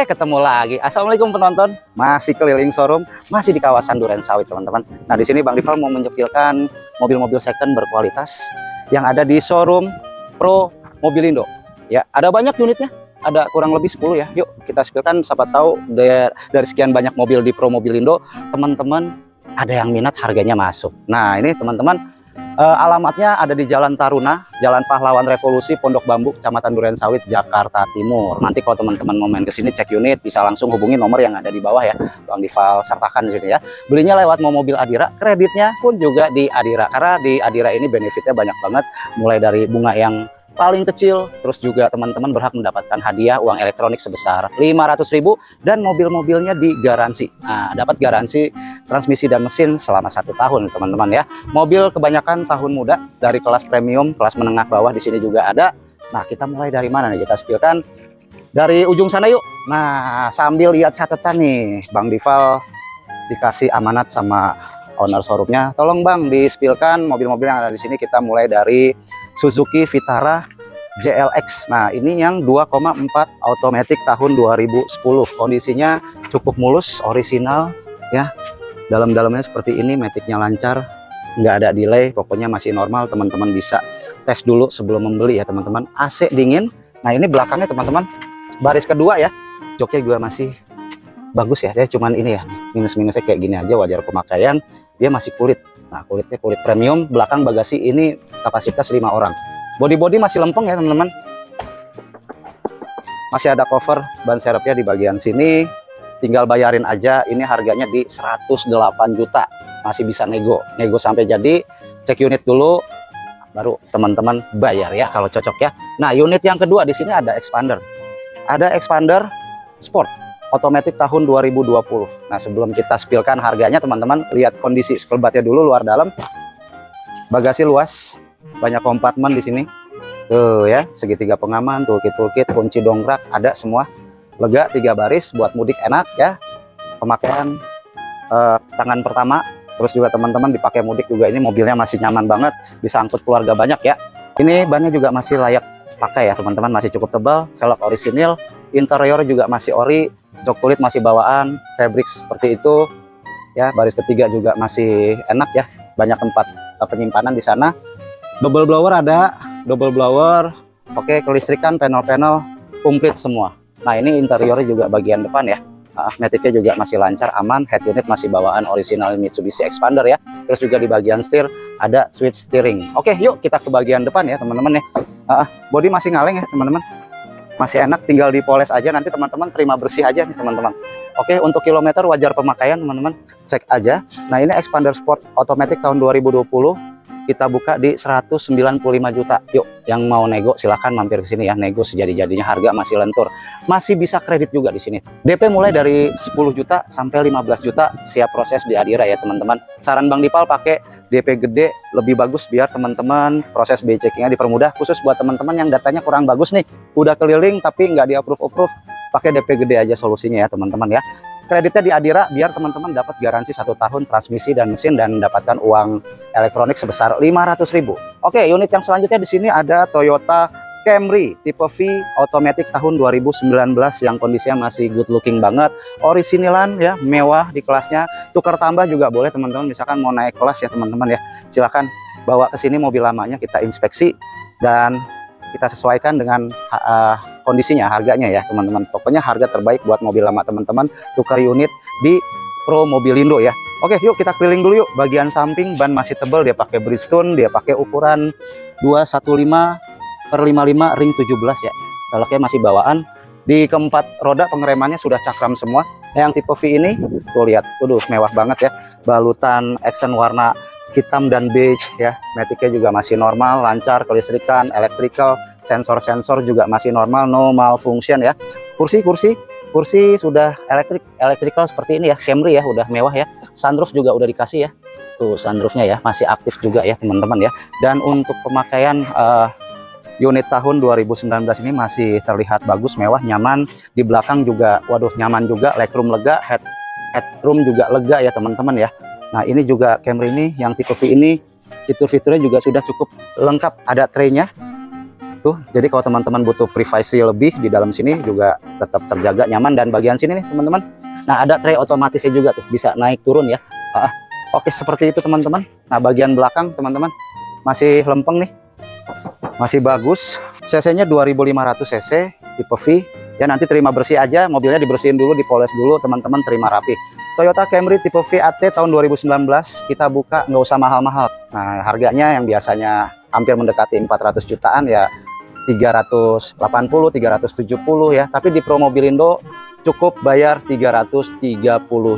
Ketemu lagi. Assalamualaikum penonton. Masih keliling showroom, masih di kawasan Durensawit, teman-teman. Nah, di sini Bang Dival mau menyempilkan mobil-mobil second berkualitas yang ada di showroom Pro Mobilindo. Ya, ada banyak unitnya. Ada kurang lebih 10 ya. Yuk, kita spill-kan, siapa tahu dari sekian banyak mobil di Pro Mobilindo, teman-teman ada yang minat, harganya masuk. Nah, ini teman-teman, alamatnya ada di Jalan Taruna, Jalan Pahlawan Revolusi, Pondok Bambu, Kecamatan Durensawit, Jakarta Timur. Nanti kalau teman-teman mau main ke sini cek unit, bisa langsung hubungi nomor yang ada di bawah ya. Bang Dival sertakan di sini ya. Belinya lewat mau mobil Adira, kreditnya pun juga di Adira. Karena di Adira ini benefitnya banyak banget, mulai dari bunga yang paling kecil, terus juga teman-teman berhak mendapatkan hadiah uang elektronik sebesar 500.000 dan mobil-mobilnya digaransi. Nah, dapat garansi transmisi dan mesin selama 1 tahun, teman-teman ya. Mobil kebanyakan tahun muda dari kelas premium, kelas menengah bawah di sini juga ada. Nah, kita mulai dari mana nih? Kita spillkan dari ujung sana yuk. Nah, sambil lihat catatan nih, Bang Dival dikasih amanat sama owner showroomnya, tolong Bang di-spillkan mobil-mobil yang ada di sini. Kita mulai dari Suzuki Vitara JLX. Nah, ini yang 2,4 automatic tahun 2010. Kondisinya cukup mulus, orisinal ya. Dalam-dalamnya seperti ini, maticnya lancar, nggak ada delay, pokoknya masih normal. Teman-teman bisa tes dulu sebelum membeli ya, teman-teman. AC dingin. Nah, ini belakangnya teman-teman, baris kedua ya. Joknya juga masih bagus ya, dia cuman ini ya, minus-minusnya kayak gini aja, wajar pemakaian. Dia masih kulit. Nah, kulitnya kulit premium. Belakang bagasi ini kapasitas 5 orang. Body masih lempeng ya, teman-teman. Masih ada cover ban serepnya di bagian sini. Tinggal bayarin aja. Ini harganya di 108 juta. Masih bisa nego sampai jadi. Cek unit dulu, baru teman-teman bayar ya kalau cocok ya. Nah, unit yang kedua di sini ada expander. Ada expander sport otomatis tahun 2020. Nah, sebelum kita spillkan harganya, teman-teman lihat kondisi sekelbatnya dulu, luar dalam. Bagasi luas, banyak kompartemen di sini. Tuh ya, segitiga pengaman, toolkit, kunci dongkrak ada semua. Lega, 3 baris buat mudik enak ya. Pemakaian tangan pertama. Terus juga teman-teman dipakai mudik juga, ini mobilnya masih nyaman banget, bisa angkut keluarga banyak ya. Ini bannya juga masih layak pakai ya, teman-teman, masih cukup tebal, velg orisinil, interior juga masih ori. Jok kulit masih bawaan, fabric seperti itu ya. Baris ketiga juga masih enak ya, banyak tempat penyimpanan di sana. Double blower ada, double blower. Oke, kelistrikan, panel-panel komplit semua. Nah, ini interiornya juga bagian depan ya. Maticnya juga masih lancar, aman. Head unit masih bawaan original Mitsubishi Expander ya. Terus juga di bagian setir ada switch steering. Oke, yuk kita ke bagian depan ya, teman-teman ya. Body masih ngaleng ya, teman-teman. Masih enak, tinggal dipoles aja, nanti teman-teman terima bersih aja nih, teman-teman. Oke, untuk kilometer wajar pemakaian, teman-teman cek aja. Nah, ini Expander Sport otomatis tahun 2020, kita buka di 195 juta. Yuk, yang mau nego silahkan mampir ke sini ya, nego sejadi-jadinya, harga masih lentur. Masih bisa kredit juga di sini. DP mulai dari 10 juta sampai 15 juta, siap proses di Adira ya, teman-teman. Saran Bang Dival pakai DP gede, lebih bagus biar teman-teman proses B-checkingnya dipermudah. Khusus buat teman-teman yang datanya kurang bagus nih, udah keliling tapi nggak di approve, pakai DP gede aja solusinya ya, teman-teman ya. Kreditnya di Adira biar teman-teman dapat garansi 1 tahun transmisi dan mesin dan mendapatkan uang elektronik sebesar 500.000. Oke, unit yang selanjutnya di sini ada Toyota Camry tipe V otomatis tahun 2019 yang kondisinya masih good looking banget, orisinilan ya, mewah di kelasnya. Tukar tambah juga boleh teman-teman, misalkan mau naik kelas ya teman-teman ya. Silahkan bawa ke sini mobil lamanya, kita inspeksi dan kita sesuaikan dengan kondisinya, harganya ya, teman-teman. Pokoknya harga terbaik buat mobil lama teman-teman, tukar unit di Pro Mobilindo ya. Oke, yuk kita keliling dulu yuk. Bagian samping ban masih tebal, dia pakai Bridgestone, dia pakai ukuran 215/55 ring 17 ya. Velgnya masih bawaan. Di keempat roda pengeremannya sudah cakram semua. Yang tipe V ini tuh lihat, waduh mewah banget ya. Balutan accent warna hitam dan beige ya. Maticnya juga masih normal, lancar, kelistrikan, electrical, sensor-sensor juga masih normal, no malfunction ya. Kursi sudah electrical seperti ini ya, Camry ya, udah mewah ya. Sunroof juga udah dikasih ya. Tuh sunroofnya ya, masih aktif juga ya, teman-teman ya. Dan untuk pemakaian unit tahun 2019 ini masih terlihat bagus, mewah, nyaman. Di belakang juga waduh nyaman juga, legroom lega, headroom juga lega ya, teman-teman ya. Nah, ini juga Camry ini yang tipe V ini fitur-fiturnya juga sudah cukup lengkap, ada tray-nya Tuh, jadi kalau teman-teman butuh privasi lebih di dalam sini juga tetap terjaga nyaman. Dan bagian sini nih teman-teman, nah ada tray otomatisnya juga tuh, bisa naik turun ya. Oke, seperti itu teman-teman. Nah bagian belakang teman-teman masih lempeng nih, masih bagus. cc-nya 2500 cc tipe V ya. Nanti terima bersih aja, mobilnya dibersihin dulu, dipoles dulu teman-teman, terima rapi. Toyota Camry tipe V AT tahun 2019 kita buka, nggak usah mahal-mahal. Nah harganya yang biasanya hampir mendekati 400 jutaan ya 380, 370 ya. Tapi di Promobilindo cukup bayar 330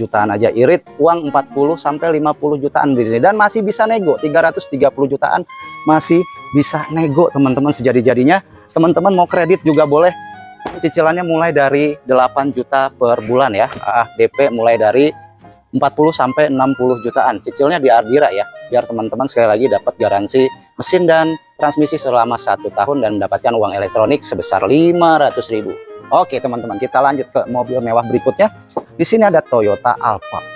jutaan aja. Irit uang 40 sampai 50 jutaan di sini, dan masih bisa nego. 330 jutaan masih bisa nego teman-teman sejadi-jadinya. Teman-teman mau kredit juga boleh. Cicilannya mulai dari 8 juta per bulan ya. DP mulai dari 40 sampai 60 jutaan. Cicilnya di Ardira ya. Biar teman-teman sekali lagi dapat garansi mesin dan transmisi selama 1 tahun dan mendapatkan uang elektronik sebesar 500.000. Oke teman-teman, kita lanjut ke mobil mewah berikutnya. Di sini ada Toyota Alphard.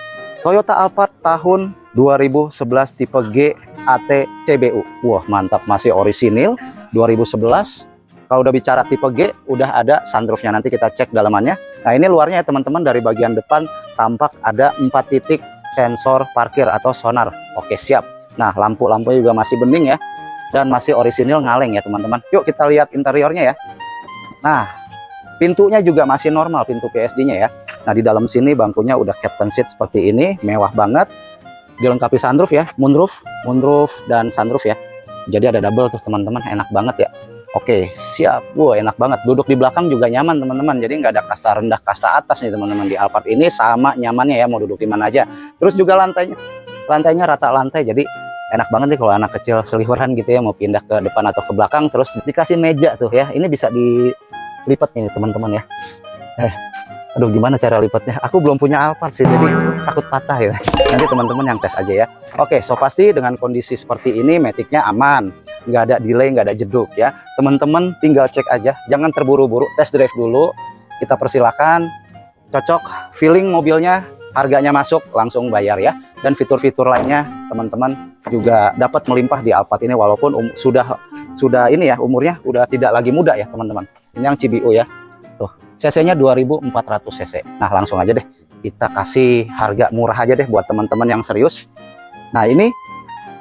Toyota Alphard tahun 2011 tipe G AT CBU. Wah mantap, masih orisinil 2011. Kalau udah bicara tipe G, udah ada sunroofnya. Nanti kita cek dalamannya. Nah ini luarnya ya teman-teman, dari bagian depan tampak ada 4 titik sensor parkir atau sonar. Oke siap. Nah lampu-lampunya juga masih bening ya, dan masih orisinil ngaleng ya teman-teman. Yuk kita lihat interiornya ya. Nah pintunya juga masih normal, pintu PSD-nya ya. Nah di dalam sini bangkunya udah captain seat seperti ini, mewah banget. Dilengkapi sunroof ya, moonroof dan sunroof ya. Jadi ada double tuh teman-teman, enak banget ya. Oke siap, wah enak banget. Duduk di belakang juga nyaman teman-teman. Jadi nggak ada kasta rendah, kasta atas nih teman-teman. Di Alphard ini sama nyamannya ya, mau duduk di mana aja. Terus juga lantainya rata lantai, jadi enak banget nih kalau anak kecil seliweran gitu ya, mau pindah ke depan atau ke belakang. Terus dikasih meja tuh ya, ini bisa dilipat nih teman-teman ya. Aduh gimana cara lipatnya, aku belum punya Alphard sih, jadi takut patah ya. Nanti teman-teman yang tes aja ya. Oke, so pasti dengan kondisi seperti ini Matic-nya aman, nggak ada delay, nggak ada jeduk ya. Teman-teman tinggal cek aja, jangan terburu-buru, test drive dulu. Kita persilakan, cocok, feeling mobilnya, harganya masuk, langsung bayar ya. Dan fitur-fitur lainnya teman-teman juga dapat melimpah di Alphard ini, walaupun sudah ini ya, umurnya udah tidak lagi muda ya teman-teman. Ini yang CBU ya. Tuh, cc-nya 2400 cc. Nah, langsung aja deh kita kasih harga murah aja deh buat teman-teman yang serius. Nah, ini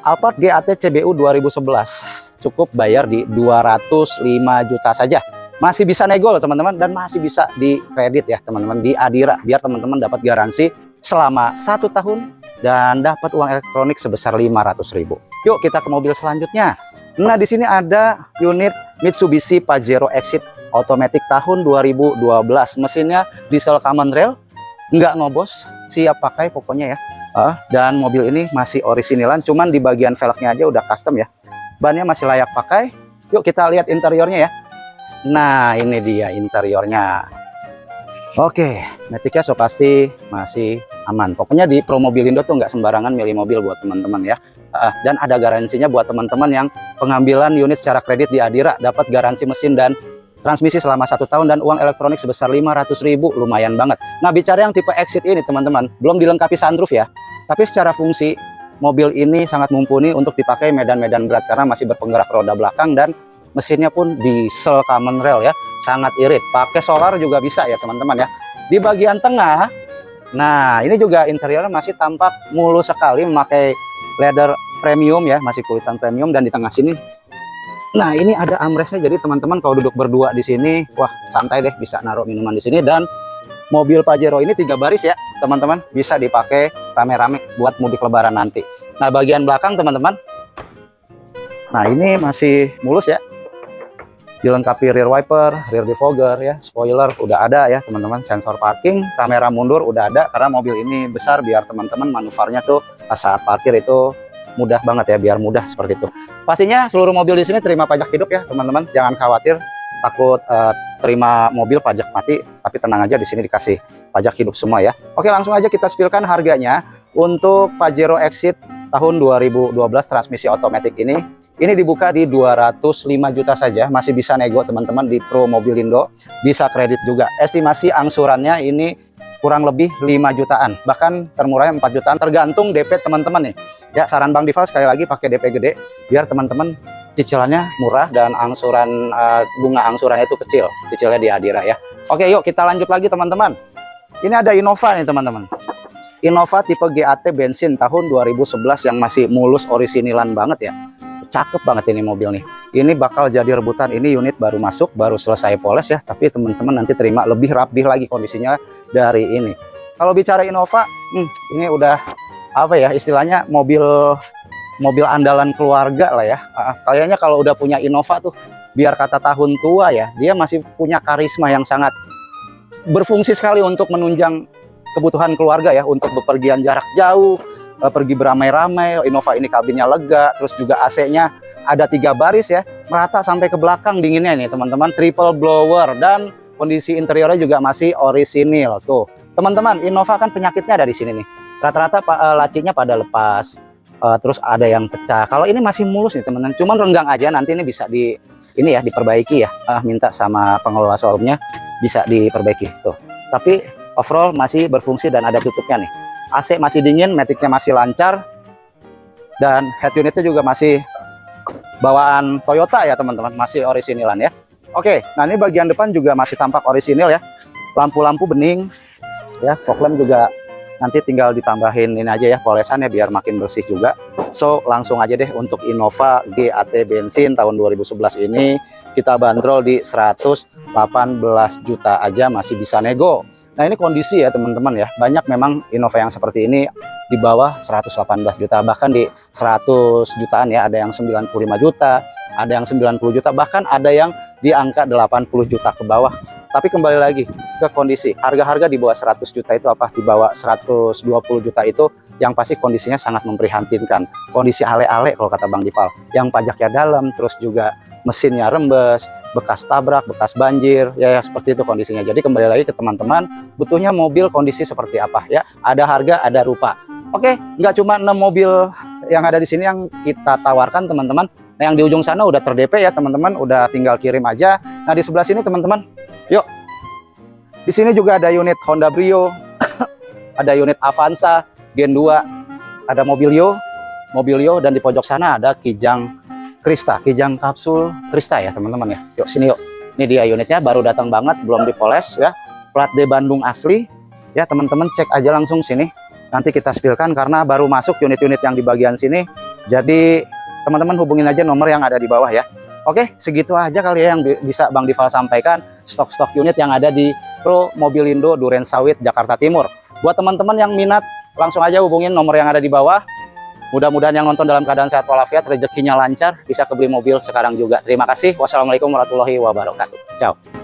Alphard GAT CBU 2011. Cukup bayar di 205 juta saja. Masih bisa nego loh teman-teman, dan masih bisa di kredit ya teman-teman di Adira, biar teman-teman dapat garansi selama 1 tahun dan dapat uang elektronik sebesar 500.000. Yuk kita ke mobil selanjutnya. Nah, di sini ada unit Mitsubishi Pajero Exit Automatic tahun 2012. Mesinnya diesel common rail, nggak ngobos, siap pakai pokoknya ya. Dan mobil ini masih orisinilan, cuman di bagian velgnya aja udah custom ya. Bannya masih layak pakai. Yuk kita lihat interiornya ya. Nah ini dia interiornya. Oke, Matic-nya so pasti masih aman. Pokoknya di Promobilindo tuh nggak sembarangan milih mobil buat teman-teman ya. Dan ada garansinya buat teman-teman yang pengambilan unit secara kredit di Adira, dapat garansi mesin dan transmisi selama 1 tahun dan uang elektronik sebesar 500.000, lumayan banget. Nah bicara yang tipe Exit ini teman-teman, belum dilengkapi sunroof ya, tapi secara fungsi mobil ini sangat mumpuni untuk dipakai medan-medan berat karena masih berpenggerak roda belakang, dan mesinnya pun diesel common rail ya, sangat irit. Pakai solar juga bisa ya teman-teman ya. Di bagian tengah, nah ini juga interiornya masih tampak mulus sekali, memakai leather premium ya, masih kulitan premium. Dan di tengah sini, nah ini ada armrestnya, jadi teman-teman kalau duduk berdua di sini, wah santai deh, bisa naruh minuman di sini. Dan mobil Pajero ini 3 baris ya teman-teman, bisa dipakai rame-rame buat mudik lebaran nanti. Nah bagian belakang teman-teman, nah ini masih mulus ya, dilengkapi rear wiper, rear defogger ya, spoiler udah ada ya teman-teman, sensor parking, kamera mundur udah ada karena mobil ini besar, biar teman-teman manuvernya tuh pas saat parkir itu mudah banget ya, biar mudah seperti itu. Pastinya seluruh mobil di sini terima pajak hidup ya teman-teman, jangan khawatir takut terima mobil pajak mati, tapi tenang aja, di sini dikasih pajak hidup semua ya. Oke langsung aja kita spilkan harganya untuk Pajero Exit tahun 2012 transmisi otomatis ini. Ini dibuka di 205 juta saja, masih bisa nego teman-teman di Promobilindo, bisa kredit juga. Estimasi angsurannya ini kurang lebih 5 jutaan, bahkan termurahnya 4 jutaan, tergantung DP teman-teman nih. Ya saran Bang Dival sekali lagi pakai DP gede, biar teman-teman cicilannya murah dan angsuran bunga angsurannya itu kecil, cicilnya di Adira ya. Oke, yuk kita lanjut lagi teman-teman. Ini ada Innova nih teman-teman. Innova tipe GAT bensin tahun 2011 yang masih mulus orisinilan banget ya. Cakep banget ini mobil nih. Ini bakal jadi rebutan. Ini unit baru masuk, baru selesai poles ya. Tapi teman-teman nanti terima lebih rapih lagi kondisinya dari ini. Kalau bicara Innova, ini udah apa ya istilahnya mobil andalan keluarga lah ya. Kayaknya kalau udah punya Innova tuh, biar kata tahun tua ya, dia masih punya karisma yang sangat berfungsi sekali untuk menunjang kebutuhan keluarga ya, untuk bepergian jarak jauh, pergi beramai-ramai. Innova ini kabinnya lega, terus juga AC-nya ada 3 baris ya, merata sampai ke belakang dinginnya nih teman-teman, triple blower, dan kondisi interiornya juga masih orisinil tuh. Teman-teman, Innova kan penyakitnya ada di sini nih. Rata-rata lacinya pada lepas. Terus ada yang pecah. Kalau ini masih mulus nih teman-teman, cuman renggang aja, nanti ini bisa diperbaiki ya. Minta sama pengelola showroomnya bisa diperbaiki tuh. Tapi overall masih berfungsi dan ada tutupnya nih. AC masih dingin, maticnya masih lancar, dan head unitnya juga masih bawaan Toyota ya teman-teman, masih orisinilan ya. Oke, nah ini bagian depan juga masih tampak orisinil ya. Lampu-lampu bening ya, fog lamp juga nanti tinggal ditambahin ini aja ya polesannya biar makin bersih juga. So langsung aja deh untuk Innova GAT bensin tahun 2011 ini kita bandrol di 118 juta aja, masih bisa nego. Nah ini kondisi ya teman-teman ya, banyak memang Innova yang seperti ini di bawah 118 juta, bahkan di 100 jutaan ya, ada yang 95 juta, ada yang 90 juta, bahkan ada yang di angka 80 juta ke bawah. Tapi kembali lagi ke kondisi, harga-harga di bawah 100 juta itu apa, di bawah 120 juta itu yang pasti kondisinya sangat memprihatinkan. Kondisi ale-ale kalau kata Bang Dipal, yang pajaknya dalam, terus juga mesinnya rembes, bekas tabrak, bekas banjir, ya seperti itu kondisinya. Jadi kembali lagi ke teman-teman, butuhnya mobil kondisi seperti apa ya, ada harga, ada rupa. Oke, nggak cuma 6 mobil yang ada di sini yang kita tawarkan teman-teman. Nah, yang di ujung sana udah ter-DP ya teman-teman, udah tinggal kirim aja. Nah di sebelah sini teman-teman, yuk. Di sini juga ada unit Honda Brio, ada unit Avanza Gen 2, ada Mobilio, dan di pojok sana ada Kijang Krista, Kijang kapsul Krista ya teman-teman ya. Yuk sini yuk. Ini dia unitnya, baru datang banget, belum dipoles ya. Plat D Bandung asli ya teman-teman, cek aja langsung sini. Nanti kita spillkan karena baru masuk unit-unit yang di bagian sini. Jadi teman-teman hubungin aja nomor yang ada di bawah ya. Oke, segitu aja kali ya yang bisa Bang Dival sampaikan. Stok-stok unit yang ada di Pro Mobilindo Duren Sawit Jakarta Timur. Buat teman-teman yang minat, langsung aja hubungin nomor yang ada di bawah. Mudah-mudahan yang nonton dalam keadaan sehat walafiat, rezekinya lancar, bisa kebeli mobil sekarang juga. Terima kasih. Wassalamualaikum warahmatullahi wabarakatuh. Ciao.